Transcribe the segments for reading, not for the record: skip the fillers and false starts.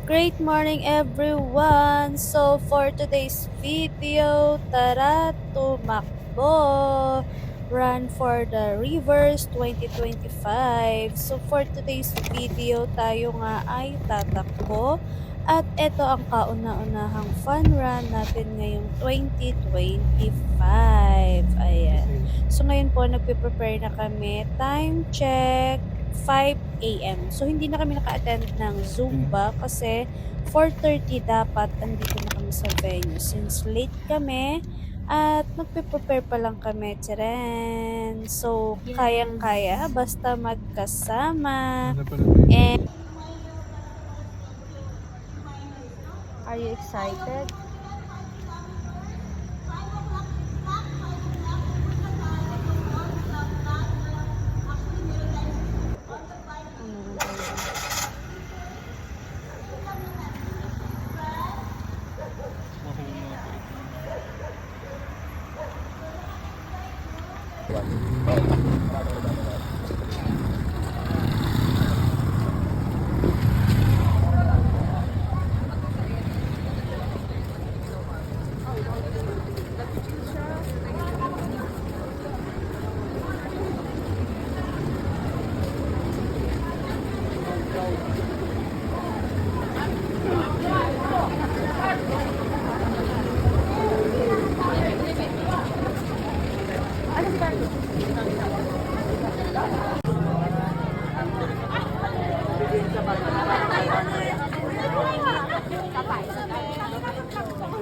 Great morning everyone! So for today's video, tara tumakbo! Run for the Rivers 2025. So for today's video, tayo nga ay tatakbo at ito ang kauna-unahang fun run natin ngayong 2025. Ayan. So ngayon po, nagpe-prepare na kami. Time check, 5 a.m. So, hindi na kami naka-attend ng Zumba kasi 4:30 dapat andito na kami sa venue. Since late kami at magpe-prepare pa lang kami. Teren! So, kayang-kaya basta magkasama. And are you excited?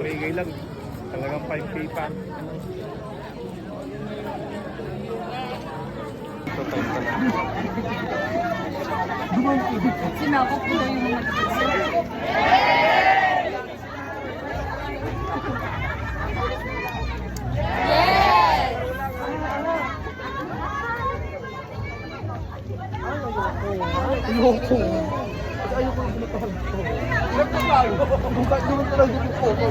Regay lang. Talagang 5K pa. Total ka lang. Sinakop ko daw yung mga Ayoko. Ayoko yung pinatahan ko. Buka naman talaga yung photo.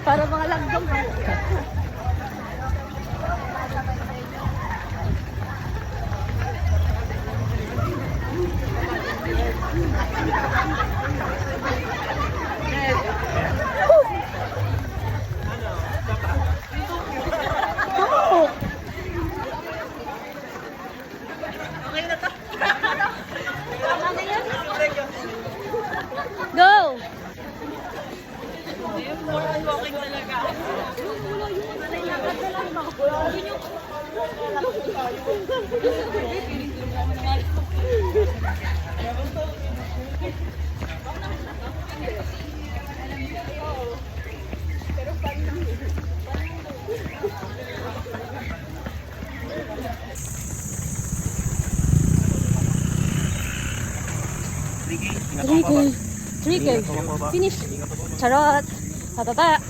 Para mga langgam. Go! Trigger. Finish. Charot. Pababa.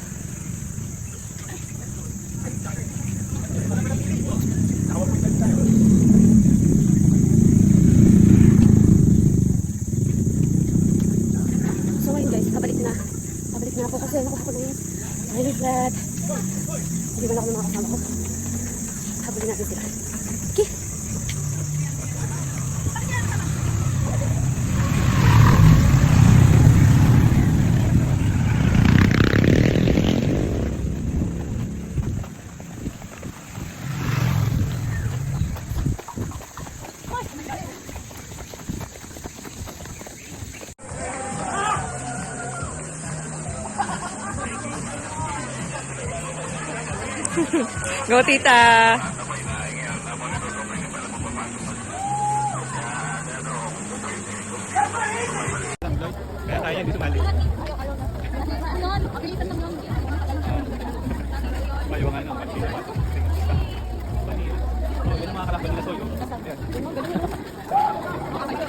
So ngayon guys, kabalik na ako kasi nakuha ko na yung silent flat. Hindi ba na ako ng mga kasama ko? Habulin natin sila. Okay. Go, tita. Kaya tayo hindi sumali. Mayo nga nang pagkita. Yan ang mga kalaban nila soyo.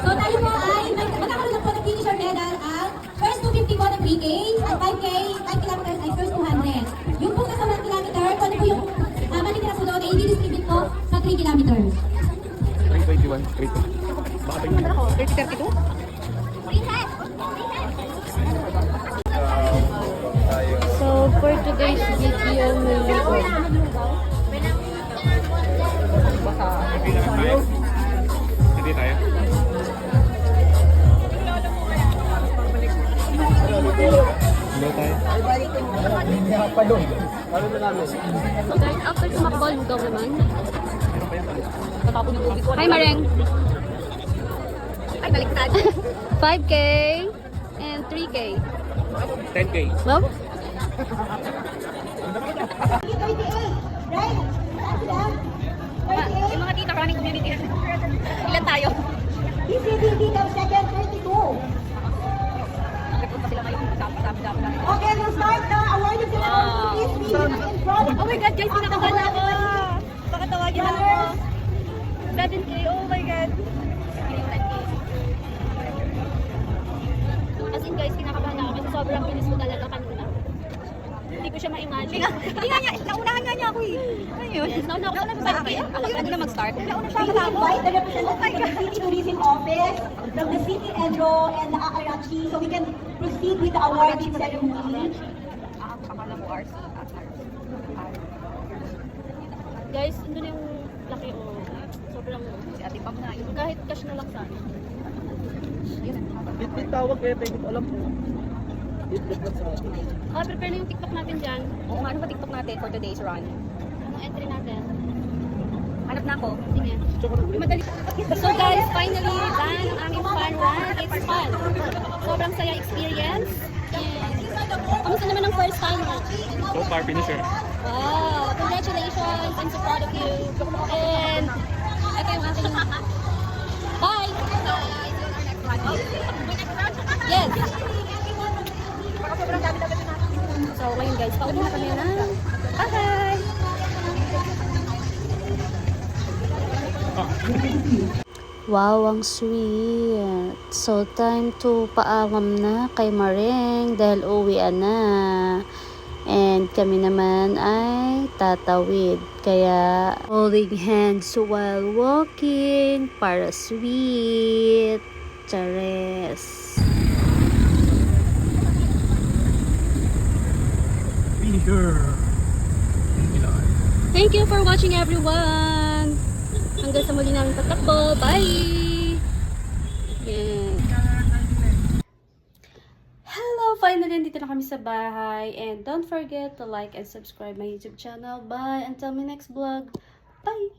So tayo po ay magkakaroon lang po ng finisher medal at first 250 po ng 3K at 5K, 5 kilometers ay first 200. Yung po nasa 1 kilometer, kung ano po yung manitira po doon ay i-distribute po sa 3 kilometers. 321, 322. Baka 30-32? So, for today's video, naligo. Hindi tayo. Hello tayo. Guys, after tumakbo, lugaw naman. Tatapon yung tubig ko. Hi, Mareng! Ay, baliktad. 5K and 3K. 10K. Wow? Yung mga tita running community. Ilan tayo? DCDD daw second 32. Nagpunta sila ngayon. Dami. Okay, we'll start the awarding ceremony. Please be in front. Oh my God, guys, pinakabahan ako. Baka tawagin lang ako. 7K, oh my God. As in guys, kinakabahan ako kasi sobrang bilis ko talaga kanina. Hindi ko siya ma-imagine. Hindi nga niya, naunahan nga niya ako eh. Ano yun? Yes, nauna ako na sa 5K. Ano na mag-start? Nauna siya We invite the representative of the City Tourism Office from the City Edro and the Akarachi so we can proceed with the awarding ceremony. Akala mo ours. Guys, andun yung laki o sobrang si Ate Pam na. Kahit cash na lang sana. Bitbit tawag kaya tayo ko alam po. Bitbit lang sa atin. Prepare na yung TikTok natin dyan. Oo nga, ano ba TikTok natin for today's run? Anong entry natin? Hanap na ako. Sige. Madali. So guys, finally, done ang aming fun run. It's fun. Sobrang saya experience. And, kamusta naman ang first time mo? So far, finisher. Wow! Congratulations! I'm so proud of you. And, ito yung aking... Bye! Yes! So, ngayon guys, pauwi na kami na. Bye! Wow, ang sweet. So, time to paalam na kay Mareng dahil uwian na. And kami naman ay tatawid. Kaya, holding hands while walking para sweet. Chares. Finisher. Thank you for watching everyone! Hanggang sa muli namin patakbo. Bye! Yeah. Hello! Finally, nandito na kami sa bahay. And don't forget to like and subscribe my YouTube channel. Bye! Until my next vlog. Bye!